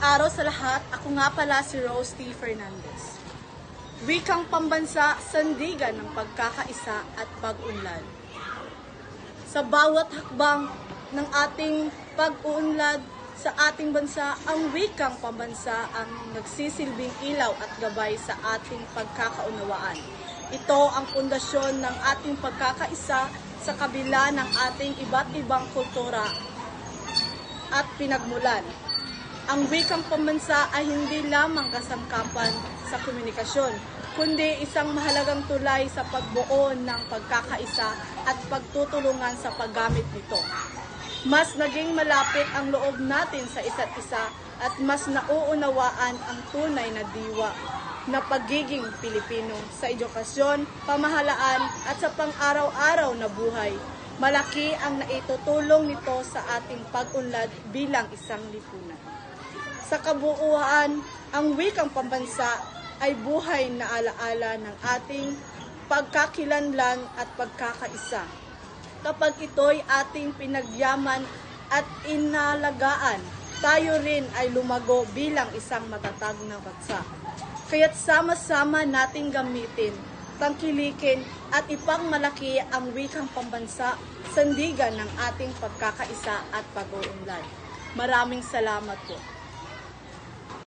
araw sa lahat, ako nga pala si Rose T. Fernandez. Wikang pambansa, sandigan ng pagkakaisa at pag-unlad. Sa bawat hakbang ng ating pag-uunlad sa ating bansa, ang wikang pambansa ang nagsisilbing ilaw at gabay sa ating pagkakaunawaan. Ito ang pundasyon ng ating pagkakaisa sa kabila ng ating iba't ibang kultura at pinagmulan. Ang wikang pambansa ay hindi lamang kasangkapan sa komunikasyon, kundi isang mahalagang tulay sa pagbuo ng pagkakaisa at pagtutulungan sa paggamit nito. Mas naging malapit ang loob natin sa isa't isa at mas nauunawaan ang tunay na diwa na pagiging Pilipino sa edukasyon, pamahalaan at sa pang-araw-araw na buhay. Malaki ang naitutulong nito sa ating pag-unlad bilang isang lipunan. Sa kabuuan, ang wikang pambansa ay buhay na alaala ng ating pagkakilanlan at pagkakaisa. Kapag ito'y ating pinagyaman at inalagaan, tayo rin ay lumago bilang isang matatag na bansa. Kaya't sama-sama nating gamitin, tangkilikin at ipangmalaki ang wikang pambansa, sandigan ng ating pagkakaisa at pag-uunlad. Maraming salamat po.